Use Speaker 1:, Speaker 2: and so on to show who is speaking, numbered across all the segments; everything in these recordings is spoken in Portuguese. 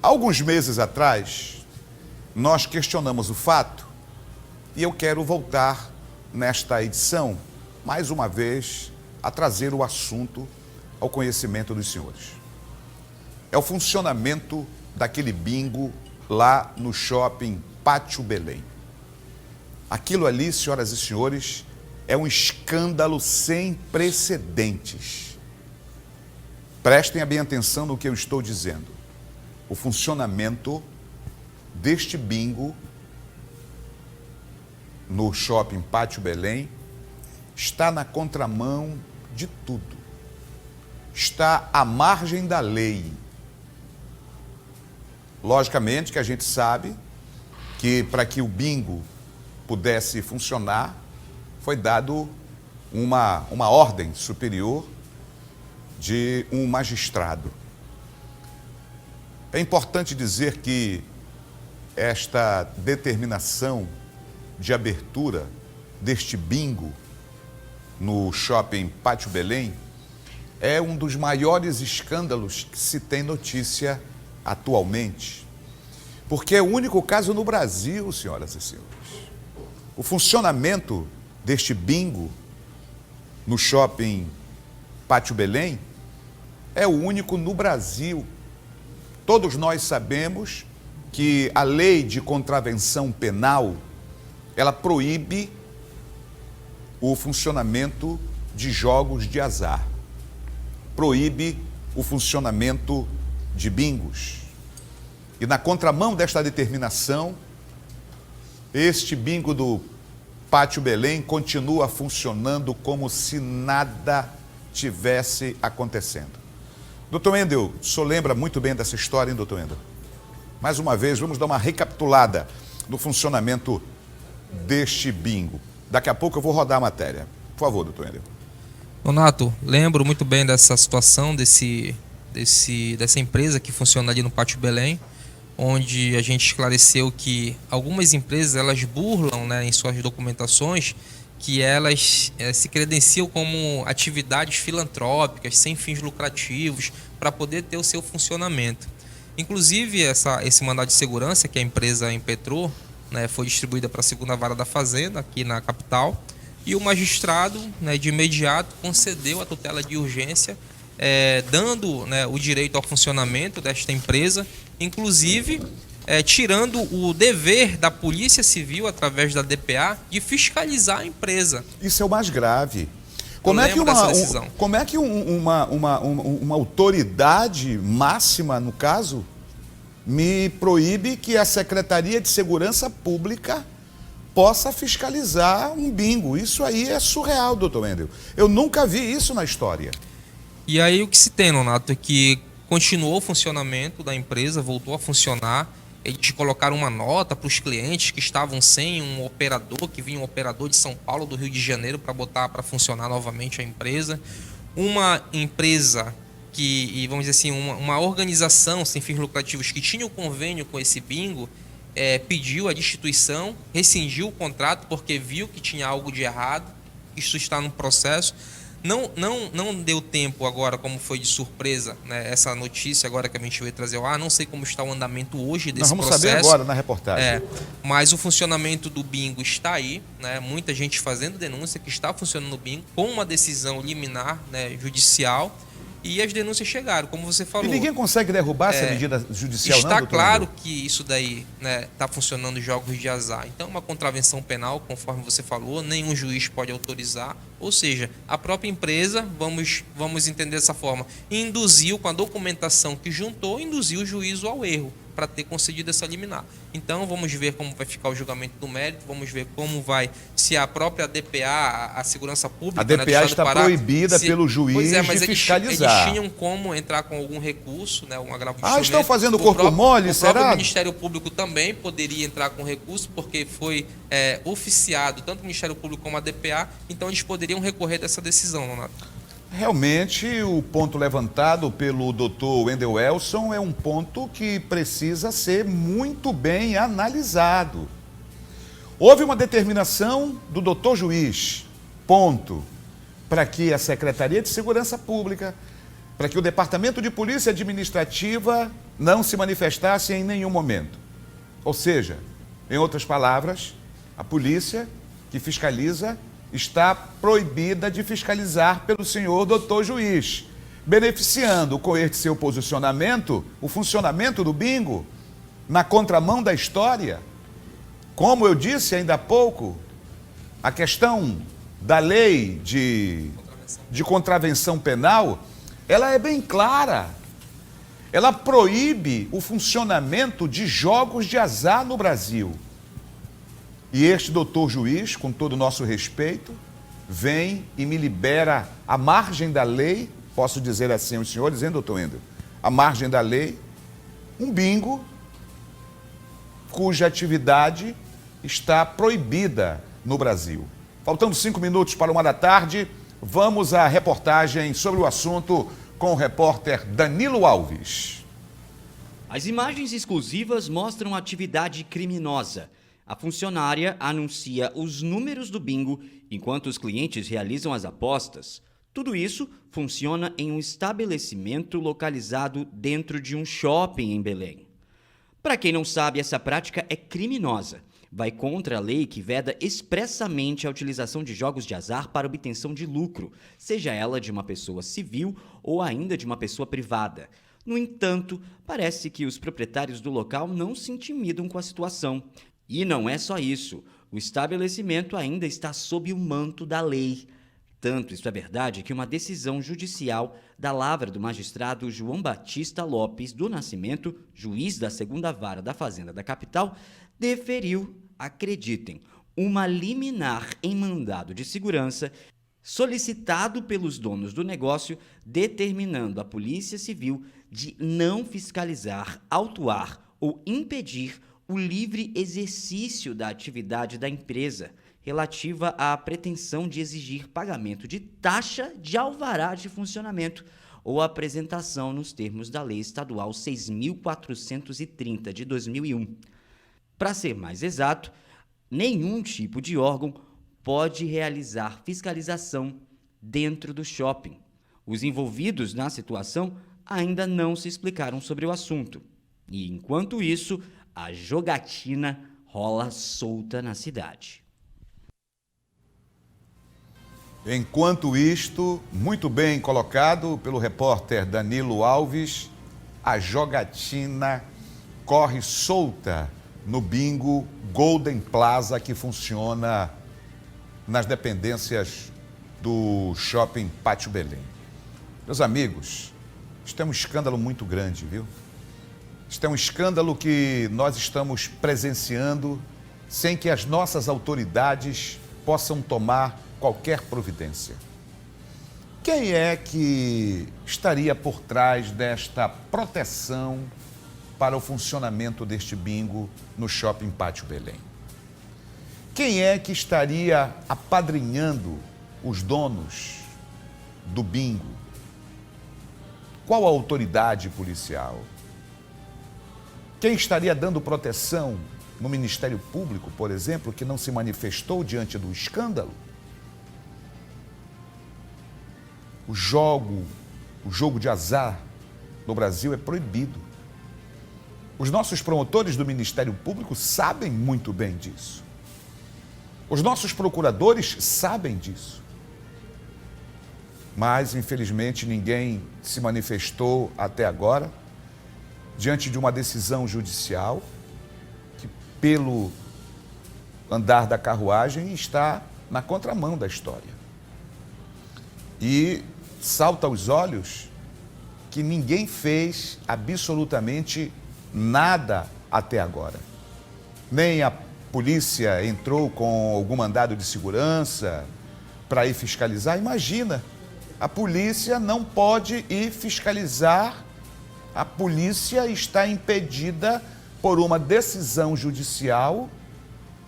Speaker 1: Alguns meses atrás, nós questionamos o fato e eu quero voltar nesta edição, mais uma vez, a trazer o assunto ao conhecimento dos senhores. É o funcionamento daquele bingo lá no shopping Pátio Belém. Aquilo ali, senhoras e senhores, é um escândalo sem precedentes. Prestem bem atenção no que eu estou dizendo. O funcionamento deste bingo no shopping Pátio Belém está na contramão de tudo. Está à margem da lei. Logicamente que a gente sabe que para que o bingo pudesse funcionar, foi dado uma ordem superior de um magistrado. É importante dizer que esta determinação de abertura deste bingo no shopping Pátio Belém é um dos maiores escândalos que se tem notícia atualmente, porque é o único caso no Brasil, senhoras e senhores. O funcionamento deste bingo no shopping Pátio Belém é o único no Brasil. Todos nós sabemos que a lei de contravenção penal, ela proíbe o funcionamento de jogos de azar, proíbe o funcionamento de bingos. E na contramão desta determinação, este bingo do Pátio Belém continua funcionando como se nada tivesse acontecendo. Doutor Wendel, o senhor lembra muito bem dessa história, hein, doutor Wendel? Mais uma vez, vamos dar uma recapitulada do funcionamento deste bingo. Daqui a pouco eu vou rodar a matéria. Por favor, doutor Wendel.
Speaker 2: Donato, lembro muito bem dessa situação, dessa empresa que funciona ali no Pátio Belém, onde a gente esclareceu que algumas empresas elas burlam, né, em suas documentações que elas se credenciam como atividades filantrópicas, sem fins lucrativos, para poder ter o seu funcionamento. Inclusive, esse mandado de segurança que a empresa impetrou, né, foi distribuída para a 2ª Vara da Fazenda, aqui na capital, e o magistrado, né, de imediato concedeu a tutela de urgência, dando, né, o direito ao funcionamento desta empresa, inclusive tirando o dever da Polícia Civil, através da DPA, de fiscalizar a empresa.
Speaker 1: Isso é o mais grave. Como é que uma autoridade máxima, no caso, me proíbe que a Secretaria de Segurança Pública possa fiscalizar um bingo? Isso aí é surreal, doutor Wendel. Eu nunca vi isso na história.
Speaker 2: E aí o que se tem, Donato, é que continuou o funcionamento da empresa, voltou a funcionar. Eles colocaram uma nota para os clientes que estavam sem um operador, que vinha um operador de São Paulo, do Rio de Janeiro, para botar para funcionar novamente a empresa. Uma empresa que, vamos dizer assim, uma organização sem fins lucrativos que tinha o convênio com esse bingo, pediu a destituição, rescindiu o contrato porque viu que tinha algo de errado. Isso está no processo. Não deu tempo agora, como foi de surpresa, né, essa notícia agora que a gente veio trazer. Não sei como está o andamento hoje desse processo.
Speaker 1: Nós vamos saber agora na reportagem.
Speaker 2: Mas o funcionamento do bingo está aí, né, muita gente fazendo denúncia que está funcionando o bingo com uma decisão liminar, né, judicial, e as denúncias chegaram, como você falou.
Speaker 1: E ninguém consegue derrubar essa medida judicial,
Speaker 2: está
Speaker 1: não,
Speaker 2: claro que isso daí, né, está funcionando jogos de azar. Então, uma contravenção penal, conforme você falou, nenhum juiz pode autorizar. Ou seja, a própria empresa, vamos entender dessa forma, induziu, com a documentação que juntou, induziu o juízo ao erro para ter concedido essa liminar. Então, vamos ver como vai ficar o julgamento do mérito, vamos ver como vai, se a própria DPA, a Segurança Pública...
Speaker 1: A DPA está proibida pelo juiz
Speaker 2: mas
Speaker 1: de fiscalizar.
Speaker 2: Eles tinham como entrar com algum recurso, né, um agravo de instrumento.
Speaker 1: Estão fazendo corpo mole, será?
Speaker 2: O próprio Ministério Público também poderia entrar com recurso, porque foi oficiado tanto o Ministério Público como a DPA, então eles poderiam recorrer dessa decisão, Donato.
Speaker 1: Realmente, o ponto levantado pelo doutor Wendel Welson é um ponto que precisa ser muito bem analisado. Houve uma determinação do doutor juiz, ponto, para que a Secretaria de Segurança Pública, para que o Departamento de Polícia Administrativa não se manifestasse em nenhum momento. Ou seja, em outras palavras, a polícia que fiscaliza está proibida de fiscalizar pelo senhor doutor juiz, beneficiando com este seu posicionamento o funcionamento do bingo na contramão da história. Como eu disse ainda há pouco, a questão da lei de contravenção penal, ela é bem clara. Ela proíbe o funcionamento de jogos de azar no Brasil. E este doutor juiz, com todo o nosso respeito, vem e me libera à margem da lei, posso dizer assim aos senhores, hein, doutor Wendel? À margem da lei, um bingo cuja atividade está proibida no Brasil. Faltando 5 minutos para 1 da tarde, vamos à reportagem sobre o assunto com o repórter Danilo Alves.
Speaker 3: As imagens exclusivas mostram atividade criminosa. A funcionária anuncia os números do bingo enquanto os clientes realizam as apostas. Tudo isso funciona em um estabelecimento localizado dentro de um shopping em Belém. Para quem não sabe, essa prática é criminosa. Vai contra a lei que veda expressamente a utilização de jogos de azar para obtenção de lucro, seja ela de uma pessoa civil ou ainda de uma pessoa privada. No entanto, parece que os proprietários do local não se intimidam com a situação. E não é só isso, o estabelecimento ainda está sob o manto da lei. Tanto isso é verdade que uma decisão judicial da lavra do magistrado João Batista Lopes do Nascimento, juiz da 2ª Vara da Fazenda da capital, deferiu, acreditem, uma liminar em mandado de segurança solicitado pelos donos do negócio, determinando a Polícia Civil de não fiscalizar, autuar ou impedir o livre exercício da atividade da empresa, relativa à pretensão de exigir pagamento de taxa de alvará de funcionamento ou apresentação nos termos da Lei Estadual 6.430 de 2001. Para ser mais exato, nenhum tipo de órgão pode realizar fiscalização dentro do shopping. Os envolvidos na situação ainda não se explicaram sobre o assunto. E, enquanto isso, a jogatina rola solta na cidade.
Speaker 1: Enquanto isto, muito bem colocado pelo repórter Danilo Alves, a jogatina corre solta no bingo Golden Plaza, que funciona nas dependências do Shopping Pátio Belém. Meus amigos, isto é um escândalo muito grande, viu? Isto é um escândalo que nós estamos presenciando sem que as nossas autoridades possam tomar qualquer providência. Quem é que estaria por trás desta proteção para o funcionamento deste bingo no Shopping Pátio Belém? Quem é que estaria apadrinhando os donos do bingo? Qual a autoridade policial? Quem estaria dando proteção no Ministério Público, por exemplo, que não se manifestou diante do escândalo? O jogo de azar no Brasil é proibido. Os nossos promotores do Ministério Público sabem muito bem disso. Os nossos procuradores sabem disso. Mas, infelizmente, ninguém se manifestou até agora diante de uma decisão judicial que, pelo andar da carruagem, está na contramão da história. E salta aos olhos que ninguém fez absolutamente nada até agora. Nem a polícia entrou com algum mandado de segurança para ir fiscalizar. Imagina, a polícia não pode ir fiscalizar. A polícia está impedida por uma decisão judicial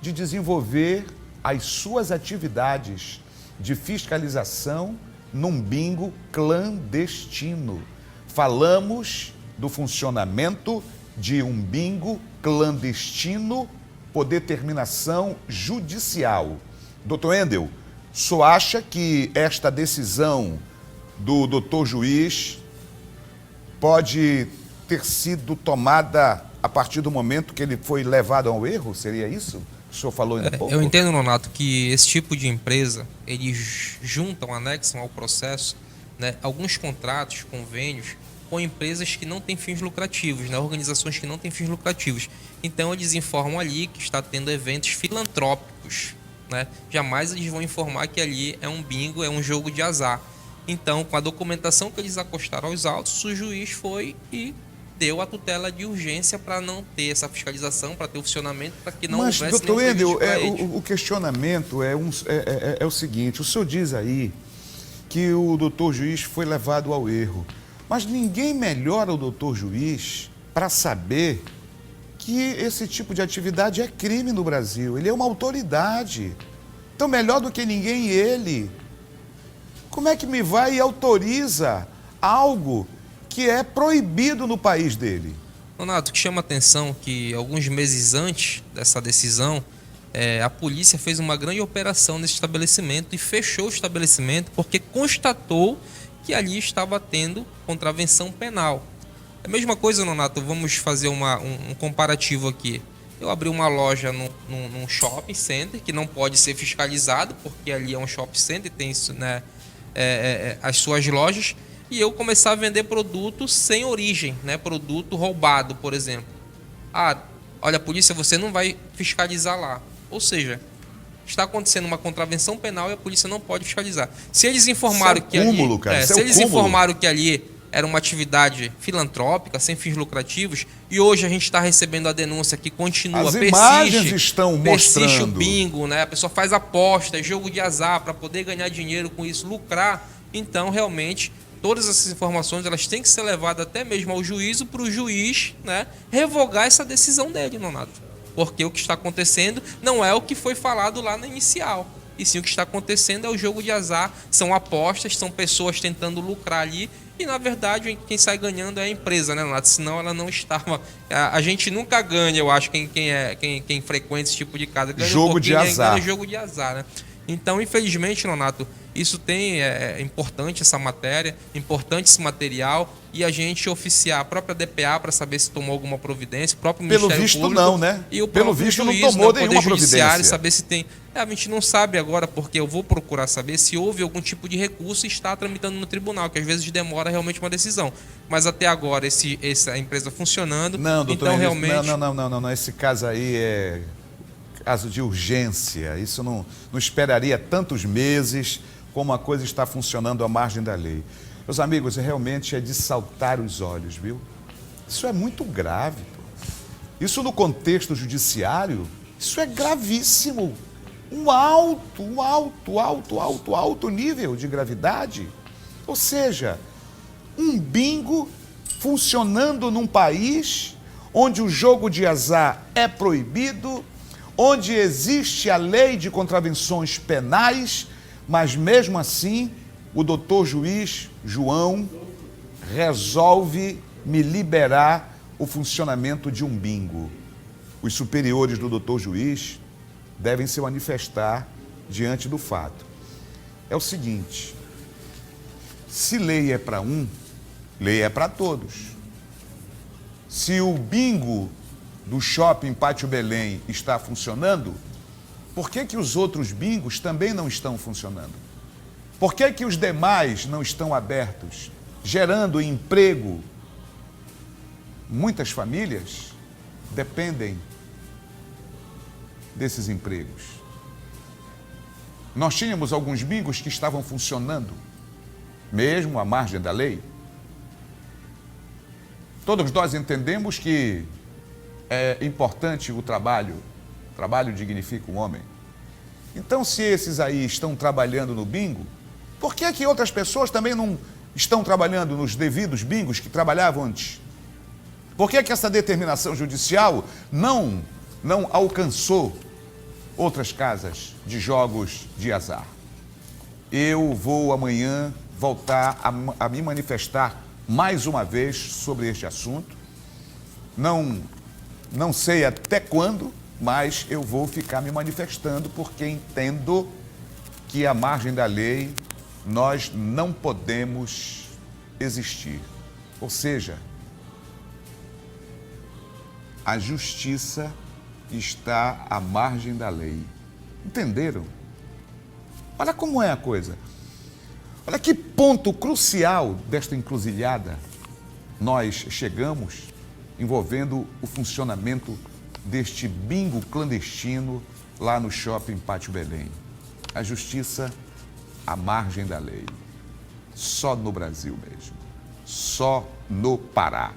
Speaker 1: de desenvolver as suas atividades de fiscalização num bingo clandestino. Falamos do funcionamento de um bingo clandestino por determinação judicial. Doutor Wendel, o senhor acha que esta decisão do doutor juiz pode ter sido tomada a partir do momento que ele foi levado ao erro? Seria isso? O senhor falou ainda há pouco?
Speaker 2: Eu entendo, Nonato, que esse tipo de empresa, eles juntam, anexam ao processo, né, alguns contratos, convênios, com empresas que não têm fins lucrativos, né, organizações que não têm fins lucrativos. Então, eles informam ali que está tendo eventos filantrópicos, né? Jamais eles vão informar que ali é um bingo, é um jogo de azar. Então, com a documentação que eles acostaram aos autos, o juiz foi e deu a tutela de urgência para não ter essa fiscalização, para ter o funcionamento, para que não houvesse nenhum
Speaker 1: doutor Wendel,
Speaker 2: prejuízo
Speaker 1: o questionamento é o seguinte: o senhor diz aí que o doutor juiz foi levado ao erro, mas ninguém melhora o doutor juiz para saber que esse tipo de atividade é crime no Brasil. Ele é uma autoridade. Então, melhor do que ninguém ele. Como é que me vai e autoriza algo que é proibido no país dele?
Speaker 2: Nonato, que chama a atenção que alguns meses antes dessa decisão, a polícia fez uma grande operação nesse estabelecimento e fechou o estabelecimento porque constatou que ali estava tendo contravenção penal. É a mesma coisa, Nonato, vamos fazer um comparativo aqui. Eu abri uma loja num shopping center que não pode ser fiscalizado, porque ali é um shopping center, tem isso, né, as suas lojas, e eu começar a vender produto sem origem, né, produto roubado, por exemplo. Olha, polícia, você não vai fiscalizar lá. Ou seja, está acontecendo uma contravenção penal e a polícia não pode fiscalizar. Se eles informaram que ali, se eles informaram que ali era uma atividade filantrópica, sem fins lucrativos, e hoje a gente está recebendo a denúncia que continua,
Speaker 1: as imagens estão
Speaker 2: persiste o
Speaker 1: mostrando.
Speaker 2: bingo, né? A pessoa faz aposta, jogo de azar para poder ganhar dinheiro com isso, lucrar. Então, realmente, todas essas informações elas têm que ser levadas até mesmo ao juízo para o juiz, né, revogar essa decisão dele, Nonato. Porque o que está acontecendo não é o que foi falado lá na inicial. E sim, o que está acontecendo é o jogo de azar, são apostas, são pessoas tentando lucrar ali. E, na verdade, quem sai ganhando é a empresa, né, Nonato? Senão ela não estava... A gente nunca ganha, eu acho, quem frequenta esse tipo de casa. Ganha
Speaker 1: jogo de azar.
Speaker 2: Ganha jogo de azar, né? Então, infelizmente, Nonato, isso é importante, essa matéria, importante esse material, e a gente oficiar a própria DPA para saber se tomou alguma providência, o próprio
Speaker 1: Pelo
Speaker 2: Ministério
Speaker 1: visto
Speaker 2: Público,
Speaker 1: não, né?
Speaker 2: E o
Speaker 1: Pelo
Speaker 2: próprio
Speaker 1: visto
Speaker 2: juiz,
Speaker 1: não tomou
Speaker 2: né, o
Speaker 1: nenhuma
Speaker 2: Poder Judiciário,
Speaker 1: providência.
Speaker 2: saber se tem... A gente não sabe agora, porque eu vou procurar saber se houve algum tipo de recurso e está tramitando no tribunal, que às vezes demora realmente uma decisão. Mas até agora, essa empresa funcionando,
Speaker 1: não, doutor,
Speaker 2: então realmente...
Speaker 1: Não, esse caso aí é caso de urgência. Isso não esperaria tantos meses como a coisa está funcionando à margem da lei. Meus amigos, realmente é de saltar os olhos, viu? Isso é muito grave. Isso no contexto judiciário, isso é gravíssimo. Um alto nível de gravidade. Ou seja, um bingo funcionando num país onde o jogo de azar é proibido, onde existe a lei de contravenções penais, mas mesmo assim o doutor juiz João resolve me liberar o funcionamento de um bingo. Os superiores do doutor juiz devem se manifestar diante do fato. É o seguinte: se lei é para um, lei é para todos. Se o bingo do Shopping Pátio Belém está funcionando, por que os outros bingos também não estão funcionando? Por que os demais não estão abertos, gerando emprego? Muitas famílias dependem desses empregos. Nós tínhamos alguns bingos que estavam funcionando, mesmo à margem da lei. Todos nós entendemos que é importante o trabalho dignifica o homem. Então, se esses aí estão trabalhando no bingo, por que outras pessoas também não estão trabalhando nos devidos bingos que trabalhavam antes? Por que essa determinação judicial não alcançou outras casas de jogos de azar? Eu vou amanhã voltar a me manifestar mais uma vez sobre este assunto. Não sei até quando, mas eu vou ficar me manifestando porque entendo que à margem da lei nós não podemos existir. Ou seja, A justiça está à margem da lei. Entenderam? Olha como é a coisa. Olha que ponto crucial desta encruzilhada nós chegamos envolvendo o funcionamento deste bingo clandestino lá no Shopping Pátio Belém. A justiça à margem da lei. Só no Brasil mesmo. Só no Pará.